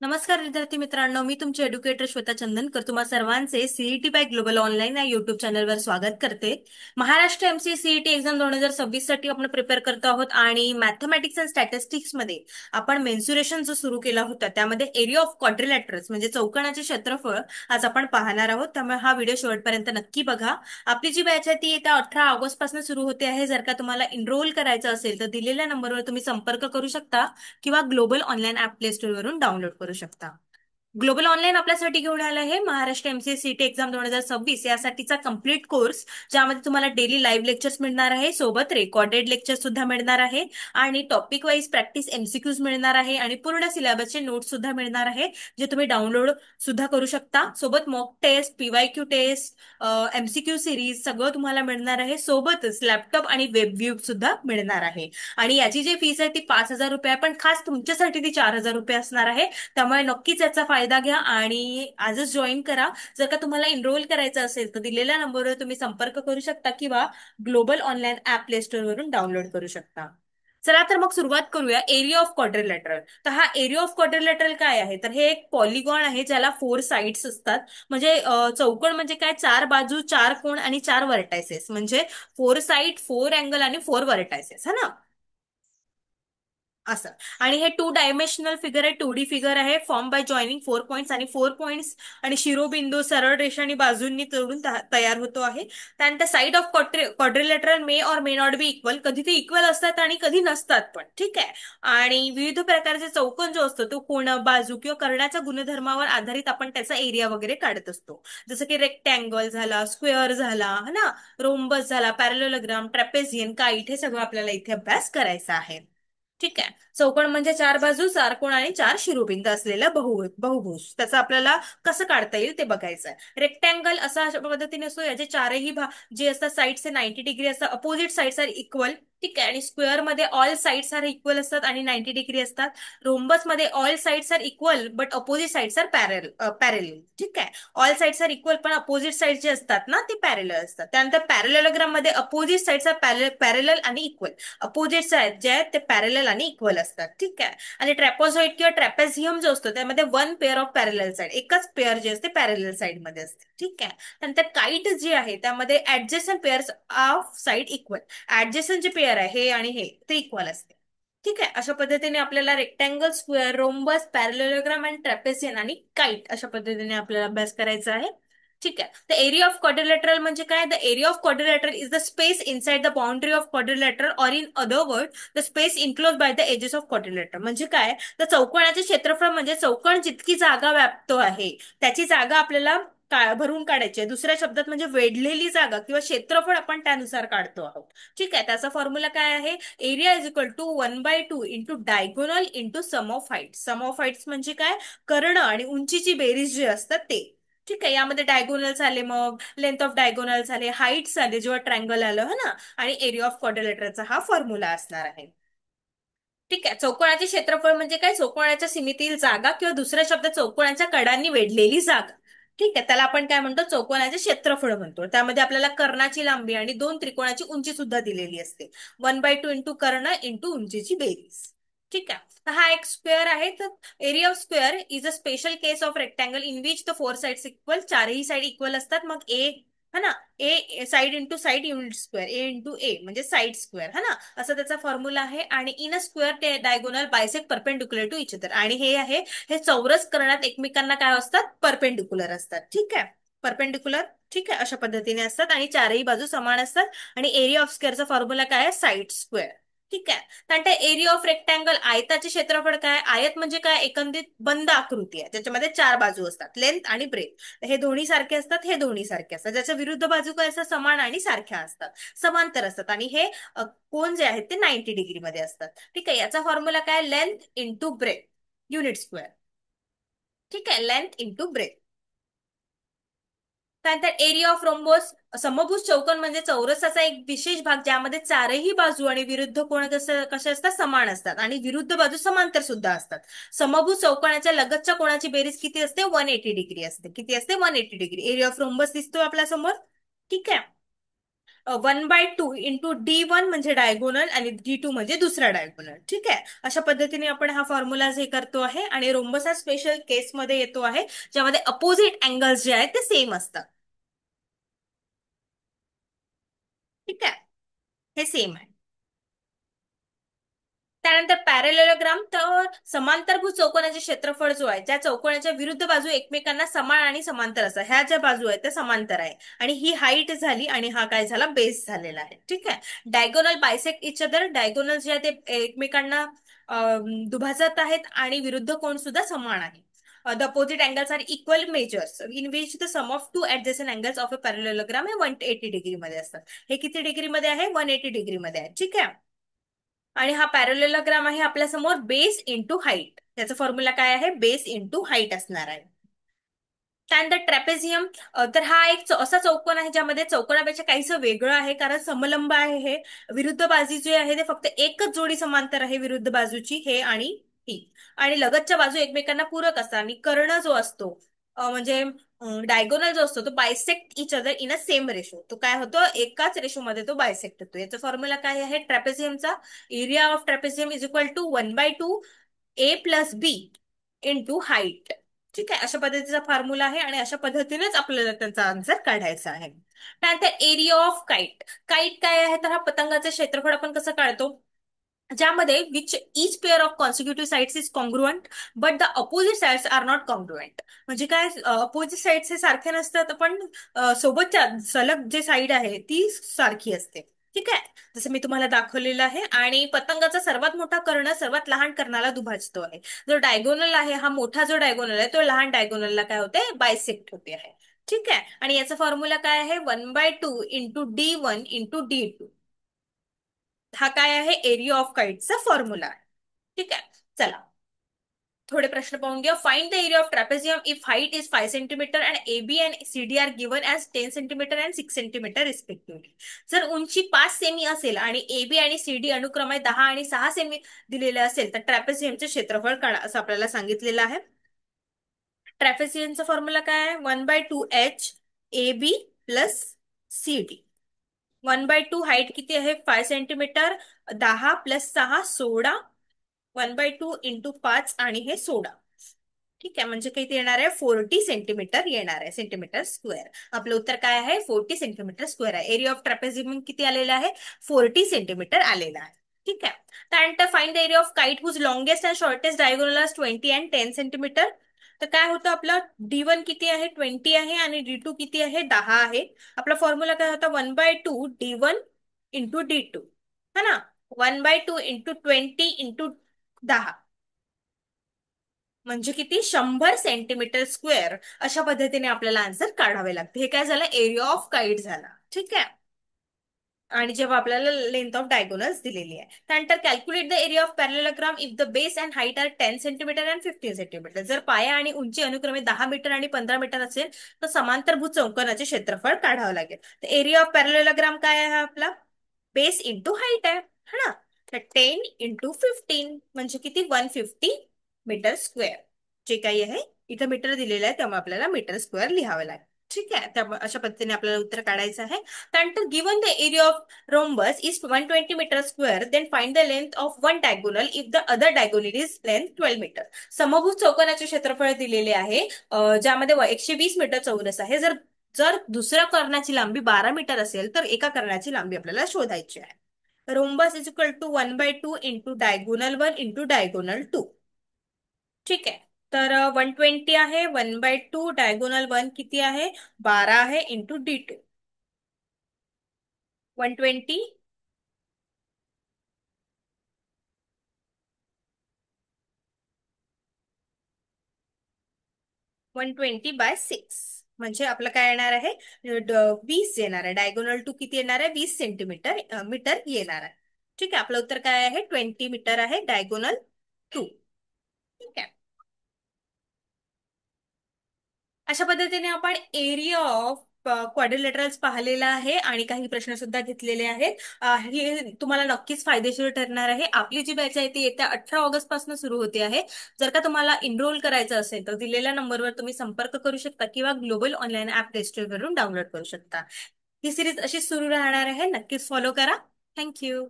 नमस्कार विद्यार्थी मित्रांनो, मी तुमचे एड्युकेटर श्वेता चंदनकर तुम्हा सर्वांचे सीईटी बाय ग्लोबल ऑनलाईन या युट्यूब चॅनलवर स्वागत करते. महाराष्ट्र एमसीए सीईटी एक्झाम 2026 साठी आपण प्रिपेअर करत आहोत आणि मॅथमॅटिक्स अँड स्टॅटिस्टिक्स मध्ये आपण मेन्सुरेशन जो सुरू केला होता त्यामध्ये एरिया ऑफ क्वाड्रिलॅटरल्स म्हणजे चौकोनाचे क्षेत्रफळ आज आपण पाहणार आहोत. त्यामुळे हा व्हिडिओ शेवटपर्यंत नक्की बघा. आपली जी बॅच आहे ती येत्या 18 ऑगस्ट पासून सुरू होते आहे. जर का तुम्हाला एनरोल करायचं असेल तर दिलेल्या नंबरवर तुम्ही संपर्क करू शकता किंवा global online app play store वरून डाउनलोड करू शकता. ग्लोबल ऑनलाईन आपल्यासाठी घेऊन आलं आहे महाराष्ट्र एमसीए सीटी एक्झाम 2026 यासाठीचा कम्प्लीट कोर्स, ज्यामध्ये तुम्हाला डेली लाईव्ह लेक्चर्स मिळणार आहे, सोबत रेकॉर्डेड लेक्चर सुद्धा मिळणार आहे आणि टॉपिक वाईज प्रॅक्टिस एमसीक्यूज मिळणार आहे आणि पूर्ण सिलेबसचे नोट्स सुद्धा मिळणार आहे, जे तुम्ही डाउनलोड सुद्धा करू शकता. सोबत mock test, PYQ test, MCQ series सगळं तुम्हाला मिळणार आहे. सोबतच लॅपटॉप आणि वेब व्ह्यू सुद्धा मिळणार आहे. आणि याची जी फीस आहे ती 5,000 रुपये आहे, पण खास तुमच्यासाठी ती 4,000 रुपये असणार आहे. त्यामुळे नक्कीच याचा फायदा घ्या आणि आजच जॉईन करा. जर का तुम्हाला एनरोल करायचं असेल तर दिलेल्या नंबरवर तुम्ही संपर्क करू शकता किंवा global online app play store वरून डाउनलोड करू शकता. चला तर मग सुरुवात करूया. Area of quadrilateral. तर हा एरिया ऑफ क्वाड्रिलॅटरल काय आहे, तर हे एक पॉलिगॉन आहे ज्याला 4 साइड्स असतात. म्हणजे चौकोन म्हणजे काय, 4 बाजू, 4 कोण आणि 4 व्हर्टायसेस, म्हणजे 4 साइड, 4 अँगल आणि 4 व्हर्टायसेस, है ना, असं. आणि हे 2 डायमेन्शनल फिगर आहे, 2D फिगर आहे, फॉर्म बाय जॉईनिंग 4 पॉइंट्स आणि 4 पॉइंट्स आणि शिरोबिंदू सरळ रेषा आणि बाजूंनी जोडून तयार होतो आहे. त्यानंतर साईड ऑफ क्वाड्रिलेटरल मे और मे नॉट बी इक्वल, कधी ते इक्वल असतात आणि कधी नसतात पण, ठीक आहे. आणि विविध प्रकारचे चौकोन जो असतो तो कोण, बाजू किंवा कर्णाच्या गुणधर्मावर आधारित आपण त्याचा एरिया वगैरे काढत असतो. जसं की रेक्टँगल झाला, स्क्वेअर झाला, है ना, रोम्बस झाला, पॅरलोग्राम, ट्रॅपेझियन, काईट, हे सगळं आपल्याला इथे अभ्यास करायचा आहे. ठीक आहे. चौकोन म्हणजे 4 बाजू, 4 कोण आणि 4 शिरोबिंद असलेला बहुभुज. त्याचं आपल्याला कसं काढता येईल ते बघायचं आहे. रेक्टँगल अशा पद्धतीने असतो, याचे चारही जे असतात साईड्स हे 90 डिग्री असतात, अपोजिट साईड्स आर इक्वल. ठीक आहे. आणि स्क्वेअर मध्ये ऑल साईड्स आर इक्वल असतात आणि 90 डिग्री असतात. रोम्बस मध्ये all sides are equal but opposite sides are parallel. ठीक आहे. ऑल साईड्स आर इक्वल पण अपोजिट साईड जे असतात ना ते पॅरेलल असतात. त्यानंतर पॅरेललोग्राम मध्ये अपोजिट साईड्स आर पॅरेलल आणि इक्वल. अपोजिट्स आहेत जे आहेत ते पॅरेलल आणि इक्वल असतात. ठीक आहे. आणि ट्रॅपोझॉइड किंवा ट्रॅपेझियम जो असतो त्यामध्ये 1 पेअर ऑफ पॅरेलल साईड, एकच पेअर जे असते पॅरेलल साईड मध्ये असते. ठीक आहे. त्यानंतर काईट जे आहे त्यामध्ये adjacent pairs of side equal. Adjacent जे पेअर आहे हे आणि हे ते इक्वल असते. ठीक आहे. अशा पद्धतीने आपल्याला रेक्टँगल, स्क्वेअर, रोम्बस, पॅरेललोग्राम आणि ट्रॅपेझियन आणि काईट अशा पद्धतीने आपल्याला अभ्यास करायचा आहे. ठीक आहे. द एरिया ऑफ क्वाड्रिलेटरल म्हणजे काय, the area of quadrilateral is the space inside the boundary of quadrilateral, और in other word the space enclose by the edges of quadrilateral. म्हणजे काय, तर चौकोनाचे क्षेत्रफळ म्हणजे चौकोन जितकी जागा व्यापतो आहे त्याची जागा आपल्याला भरून काढायची आहे. दुसऱ्या शब्दात म्हणजे वेढलेली जागा किंवा क्षेत्रफळ आपण त्यानुसार काढतो आहोत. ठीक आहे. त्याचा फॉर्म्युला काय आहे, area is equal to 1/2 into diagonal into sum of height. Sum of heights म्हणजे काय, कर्ण आणि उंचीची बेरीज जे असतात ते. ठीक आहे. यामध्ये डायगोनल झाले, मग लेंथ ऑफ डायगोनल झाले, हाईट झाले जेव्हा ट्रँगल आलं, है ना, आणि एरिया ऑफ क्वाड्रिलेटरचा हा फॉर्म्युला असणार आहे. ठीक आहे. चौकोनाचे क्षेत्रफळ म्हणजे काय, चौकोनाच्या सीमेतील जागा किंवा दुसऱ्या शब्दात चौकोनाच्या कडांनी वेढलेली जागा. ठीक आहे. त्याला आपण काय म्हणतो, चौकोनाचे क्षेत्रफळ म्हणतो. त्यामध्ये आपल्याला कर्णाची लांबी आणि दोन त्रिकोणाची उंची सुद्धा दिलेली असते. 1/2 इंटू कर्ण इंटू उंचीची बेरीज. ठीक आहे. तर हा एक स्क्वेअर आहे. तर area of square is a special case of rectangle in which the 4 sides equal. चारही साईड इक्वल असतात. मग ए, है ना, A side into side unit square, A into A म्हणजे साइड स्क्वेअर, है ना, असं त्याचा फॉर्म्युला आहे. आणि इन अ स्क्वेअर ते diagonal bisect perpendicular to each other. आणि हे आहे, हे चौरस करण्यात एकमेकांना काय असतात, परपेंडिक्युलर असतात. ठीक आहे. परपेंडिक्युलर. ठीक आहे. अशा पद्धतीने असतात आणि चारही बाजू समान असतात. आणि एरिया ऑफ स्क्वेअरचा फॉर्म्युला काय आहे, साइड स्क्वेअर. ठीक आहे. त्यानंतर एरिया ऑफ रेक्टँगल, आयताचे क्षेत्रफळ काय, आयत म्हणजे काय, एकंदरीत बंद आकृती आहे त्याच्यामध्ये 4 बाजू असतात, लेंथ आणि ब्रेथ. हे दोन्ही सारखे असतात, हे दोन्ही सारखे असतात. ज्याच्या विरुद्ध बाजू काय असतात, समान आणि सारख्या असतात, समांतर असतात. आणि हे कोण जे आहेत ते 90 डिग्री मध्ये असतात. ठीक आहे. याचा फॉर्म्युला काय, length into breadth unit square. ठीक आहे. Length into breadth. त्यानंतर एरिया ऑफ रोम्बोस, समभुज चौकोन म्हणजे चौरसाचा एक विशेष भाग ज्यामध्ये चारही बाजू आणि विरुद्ध कोण कसे असतात, समान असतात आणि विरुद्ध बाजू समांतर सुद्धा असतात. समभुज चौकोनाच्या लगतच्या कोणाची बेरीज किती असते, 180 डिग्री असते. किती असते, 180 डिग्री. एरिया ऑफ रोम्बस दिसतो आपल्या समोर. ठीक आहे. 1/2 इंटू D1 म्हणजे डायगोनल आणि D2 म्हणजे दुसरा डायगोनल. ठीक आहे, अशा पद्धतीने आपण हा फॉर्म्युला हे करतो आहे. आणि रोम्बस हा स्पेशल केसमध्ये येतो आहे, ज्यामध्ये अपोजिट अँगल्स जे आहेत ते सेम असतात. ठीक आहे, हे सेम आहे. त्यानंतर पॅरेलेलोग्राम, तर समांतरभुज चौकोनाचे क्षेत्रफळ जो आहे, त्या चौकोनाच्या विरुद्ध बाजू एकमेकांना समान आणि समांतर असतात. ह्या ज्या बाजू आहेत त्या समांतर आहे, आणि ही हाईट झाली आणि हा काय झाला, बेस झालेला आहे. ठीक आहे. Diagonal bisect each other, diagonal जे आहे ते एकमेकांना दुभाजत आहेत आणि विरुद्ध कोण सुद्धा समान आहे. The opposite angles are equal measures in which the sum of two adjacent angles of a parallelogram हे 180 डिग्री मध्ये असतात. हे किती डिग्री मध्ये आहे, 180 डिग्री मध्ये आहे. ठीक आहे. आणि हा पॅरलेलोग्राम आहे आपल्या समोर, बेस इंटू हाईट. त्याचा फॉर्म्युला काय आहे, बेस इंटू हाईट असणार आहे. त्यानंतर ट्रॅपेझियम, तर हा एक असा चौकोन आहे ज्यामध्ये चौकोनापेक्षा काहीसं वेगळं आहे, कारण समलंब आहे हे. विरुद्ध बाजू जे आहे ते फक्त एकच जोडी समांतर आहे विरुद्ध बाजूची, हे आणि ही. आणि लगतच्या बाजू एकमेकांना पूरक असतात. आणि कर्ण जो असतो, म्हणजे डायगोनल जो असतो, तो bisect each other in a same ratio. तो काय होतो, एकाच रेशो मध्ये तो बायसेक्ट होतो. याचा फॉर्म्युला काय आहे, ट्रॅपेझियमचा area of trapezium is equal to 1/2 A plus B into height. ठीक आहे, अशा पद्धतीचा फॉर्म्युला आहे, आणि अशा पद्धतीनेच आपल्याला त्यांचा आन्सर काढायचा आहे. त्यानंतर एरिया ऑफ काइट. काइट काय आहे, तर हा पतंगाचे क्षेत्रफळ आपण कसं काढतो, ज्यामध्ये which each pair of consecutive sides is congruent but the opposite sides are not congruent. म्हणजे काय, अपोजिट साइड्स हे सारखे नसतात, पण सोबतच्या सलग जे साइड आहे ती सारखी असते. ठीक आहे, जसं मी तुम्हाला दाखवलेलं आहे. आणि पतंगाचा सर्वात मोठा कर्ण सर्वात लहान कर्णाला दुभाजतो आहे. जो डायगोनल आहे, हा मोठा जो डायगोनल आहे तो लहान डायगोनलला काय होते, बायसेक्ट होते आहे. ठीक आहे, आणि याचा फॉर्म्युला काय आहे, 1/2 इंटू D1 इंटू D2. हा काय आहे, एरिया ऑफ काइटचा फॉर्म्युला आहे. ठीक आहे, चला थोडे प्रश्न पाहून घ्या. Find the area of trapezium if height is 5 centimetre and AB and CD are given as 10 centimetre and 6 centimetre respectively. जर उंची 5 सेमी असेल आणि AB आणि CD अनुक्रमे 10 आणि 6 सेमी दिलेले असेल, तर ट्रॅपेझियमचे क्षेत्रफळ काढा असं आपल्याला सांगितलेलं आहे. ट्रॅपेझियमचा फॉर्म्युला काय आहे, 1/2 H AB plus CD. 1/2 height किती आहे, 5 सेंटीमीटर, 10 प्लस 6 16, 1/2 इंटू 5 आणि हे 16. ठीक आहे, म्हणजे किती येणार आहे, 40 सेंटीमीटर येणार आहे, सेंटीमीटर स्क्वेअर. आपलं उत्तर काय आहे, 40 सेंटीमीटर स्क्वेअर आहे. एरिया ऑफ ट्रॅपेझियम किती आलेला आहे, 40 सेंटीमीटर आलेला आहे. ठीक आहे. त्यानंतर find the area of kite whose longest and shortest diagonal 20 and 10 centimetre. तर काय होतं, आपलं D1 किती आहे, 20 आहे, आणि D2 किती आहे, 10 आहे. आपला फॉर्म्युला काय होता, 1/2 D1 इंटू D2, है ना. 1/2 इंटू 20 इंटू 10, म्हणजे किती, 100 सेंटीमीटर स्क्वेअर. अशा पद्धतीने आपल्याला आन्सर काढावे लागते. हे काय झालं, एरिया ऑफ काइट झाला. ठीक आहे. आणि जेव्हा आपल्याला लेंथ ऑफ डायगोनल्स दिलेली आहे. त्यानंतर calculate the area of parallelogram if the base and height are 10 centimetre and 15 centimetre. जर पाया आणि उंची अनुक्रमे 10 मीटर आणि 15 मीटर असेल, तर समांतरभुज चौकोनाचे क्षेत्रफळ काढावं लागेल. तर एरिया ऑफ पॅरलेलोग्राम काय आहे आपला, बेस इंटू हाईट आहे, है ना. तर 10 इंटू 15 म्हणजे किती, 150 मीटर स्क्वेअर. जे काही आहे इथं मीटर दिलेलं आहे, त्यामुळे आपल्याला मीटर स्क्वेअर लिहावं लागेल. ठीक आहे, त्यामुळे अशा पद्धतीने आपल्याला उत्तर काढायचं आहे. त्यानंतर given the area of rhombus is 120 meter square, then find the length of one diagonal if the other diagonal is length 12 meter. समभुज चौकोनाचे क्षेत्रफळ दिलेले आहे, ज्यामध्ये 120 मीटर चौरस आहे. जर जर दुसऱ्या कर्णाची लांबी 12 मीटर असेल, तर एका कर्णाची लांबी आपल्याला शोधायची आहे. Rhombus is equal to 1/2 into diagonal 1 into diagonal 2. ठीक आहे, तर 120 आहे, 1/2 डायगोनल 1 किती आहे, 12 आहे, इंटू D2. 120 120/6, म्हणजे आपलं काय येणार आहे, 20 येणार आहे. डायगोनल 2 किती येणार आहे, 20 सेंटीमीटर मीटर येणार आहे. ठीक आहे, आपलं उत्तर काय आहे, 20 मीटर आहे डायगोनल 2. ठीक आहे, अशा पद्धतीने आपण एरिया ऑफ क्वाड्रिलेटरल्स पाहिलेला आहे, आणि काही प्रश्न सुद्धा घेतलेले आहेत. हे तुम्हाला नक्कीच फायदेशीर ठरणार आहे. आपली जी बॅच आहे ती येत्या 18 ऑगस्ट पासून सुरू होते आहे. जर का तुम्हाला इनरोल करायचं असेल, तर दिलेल्या नंबरवर तुम्ही संपर्क करू शकता, किंवा global online app play store वरून डाउनलोड करू शकता. ही सिरीज अशीच सुरू राहणार आहे, नक्कीच फॉलो करा. थँक्यू.